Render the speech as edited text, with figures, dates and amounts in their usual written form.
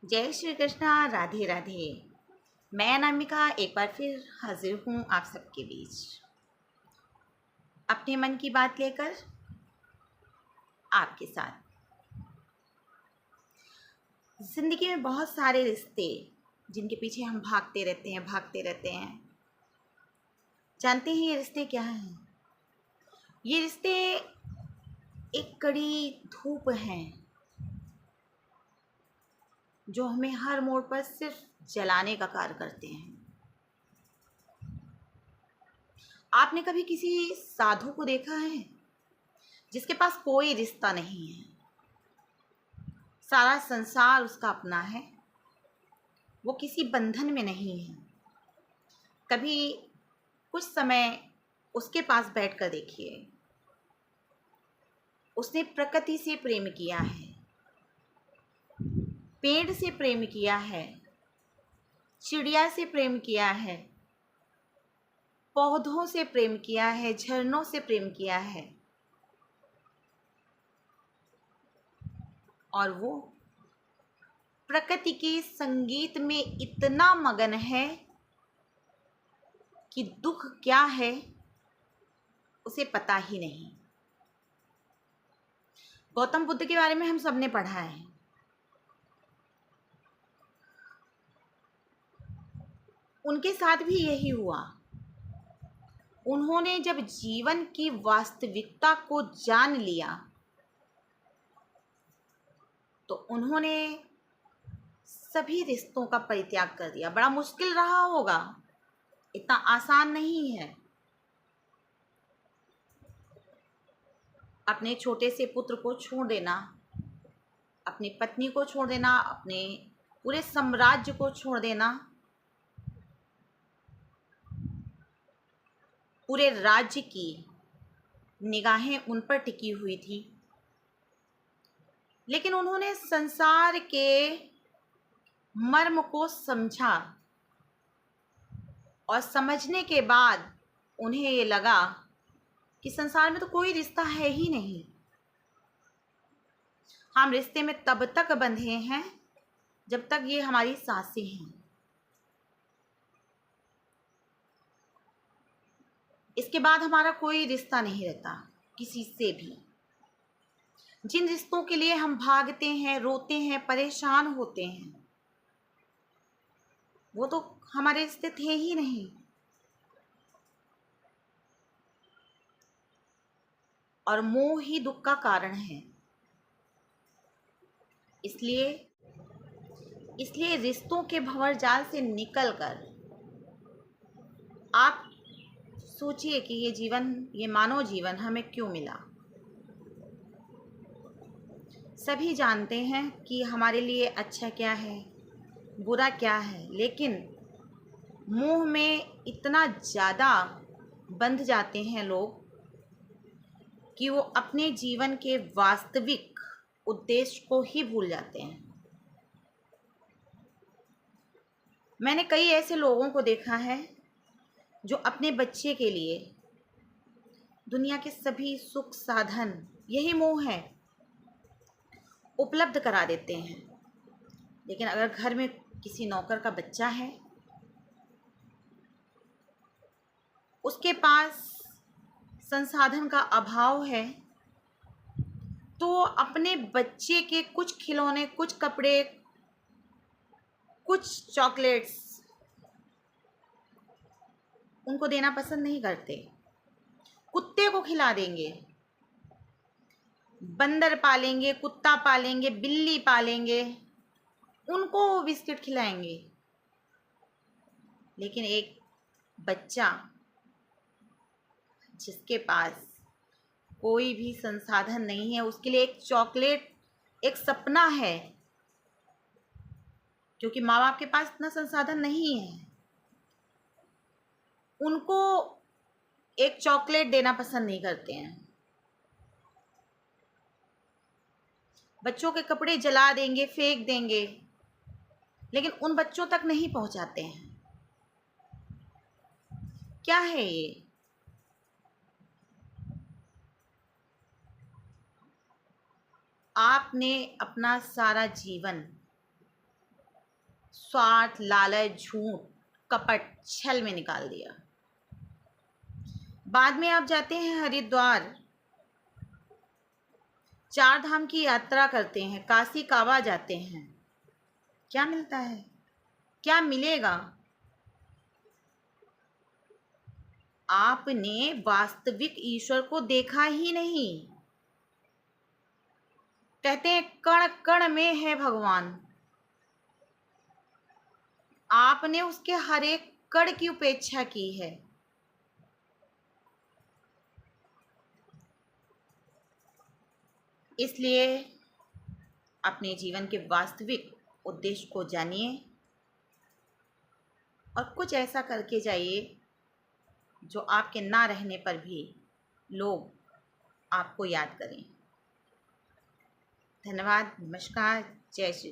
जय श्री कृष्णा। राधे राधे। मैं अनामिका एक बार फिर हाजिर हूँ आप सबके बीच अपने मन की बात लेकर आपके साथ। ज़िंदगी में बहुत सारे रिश्ते जिनके पीछे हम भागते रहते हैं। जानते हैं ये रिश्ते क्या हैं? ये रिश्ते एक कड़ी धूप हैं जो हमें हर मोड़ पर सिर्फ जलाने का कार्य करते हैं। आपने कभी किसी साधु को देखा है जिसके पास कोई रिश्ता नहीं है, सारा संसार उसका अपना है, वो किसी बंधन में नहीं है? कभी कुछ समय उसके पास बैठकर देखिए। उसने प्रकृति से प्रेम किया है, पेड़ से प्रेम किया है, चिड़िया से प्रेम किया है, पौधों से प्रेम किया है, झरनों से प्रेम किया है, और वो प्रकृति के संगीत में इतना मगन है कि दुख क्या है उसे पता ही नहीं। गौतम बुद्ध के बारे में हम सबने पढ़ा है। उनके साथ भी यही हुआ। उन्होंने जब जीवन की वास्तविकता को जान लिया तो उन्होंने सभी रिश्तों का परित्याग कर दिया। बड़ा मुश्किल रहा होगा, इतना आसान नहीं है। अपने छोटे से पुत्र को छोड़ देना, अपनी पत्नी को छोड़ देना, अपने पूरे साम्राज्य को छोड़ देना, पूरे राज्य की निगाहें उन पर टिकी हुई थी, लेकिन उन्होंने संसार के मर्म को समझा और समझने के बाद उन्हें ये लगा कि संसार में तो कोई रिश्ता है ही नहीं। हम रिश्ते में तब तक बंधे हैं जब तक ये हमारी सांसें हैं। इसके बाद हमारा कोई रिश्ता नहीं रहता किसी से भी। जिन रिश्तों के लिए हम भागते हैं, रोते हैं, परेशान होते हैं, वो तो हमारे रिश्ते थे ही नहीं। और मोह ही दुख का कारण है। इसलिए रिश्तों के भंवर जाल से निकलकर आप सोचिए कि ये मानव जीवन हमें क्यों मिला। सभी जानते हैं कि हमारे लिए अच्छा क्या है, बुरा क्या है, लेकिन मोह में इतना ज़्यादा बंध जाते हैं लोग कि वो अपने जीवन के वास्तविक उद्देश्य को ही भूल जाते हैं। मैंने कई ऐसे लोगों को देखा है जो अपने बच्चे के लिए दुनिया के सभी सुख साधन, यही मोह है, उपलब्ध करा देते हैं। लेकिन अगर घर में किसी नौकर का बच्चा है, उसके पास संसाधन का अभाव है, तो अपने बच्चे के कुछ खिलौने, कुछ कपड़े, कुछ चॉकलेट्स उनको देना पसंद नहीं करते। कुत्ते को खिला देंगे, बंदर पालेंगे, कुत्ता पालेंगे, बिल्ली पालेंगे, उनको बिस्किट खिलाएंगे। लेकिन एक बच्चा जिसके पास कोई भी संसाधन नहीं है, उसके लिए एक चॉकलेट एक सपना है, क्योंकि माँ बाप के पास इतना संसाधन नहीं है। उनको एक चॉकलेट देना पसंद नहीं करते हैं। बच्चों के कपड़े जला देंगे, फेंक देंगे, लेकिन उन बच्चों तक नहीं पहुंचाते हैं। क्या है ये? आपने अपना सारा जीवन स्वार्थ, लालच, झूठ, कपट, छल में निकाल दिया। बाद में आप जाते हैं हरिद्वार, 4 धाम की यात्रा करते हैं, काशी काबा जाते हैं। क्या मिलता है? क्या मिलेगा? आपने वास्तविक ईश्वर को देखा ही नहीं। कहते हैं कण कण में है भगवान। आपने उसके हर एक कण की उपेक्षा की है। इसलिए अपने जीवन के वास्तविक उद्देश्य को जानिए और कुछ ऐसा करके जाइए जो आपके ना रहने पर भी लोग आपको याद करें। धन्यवाद। नमस्कार। जय श्री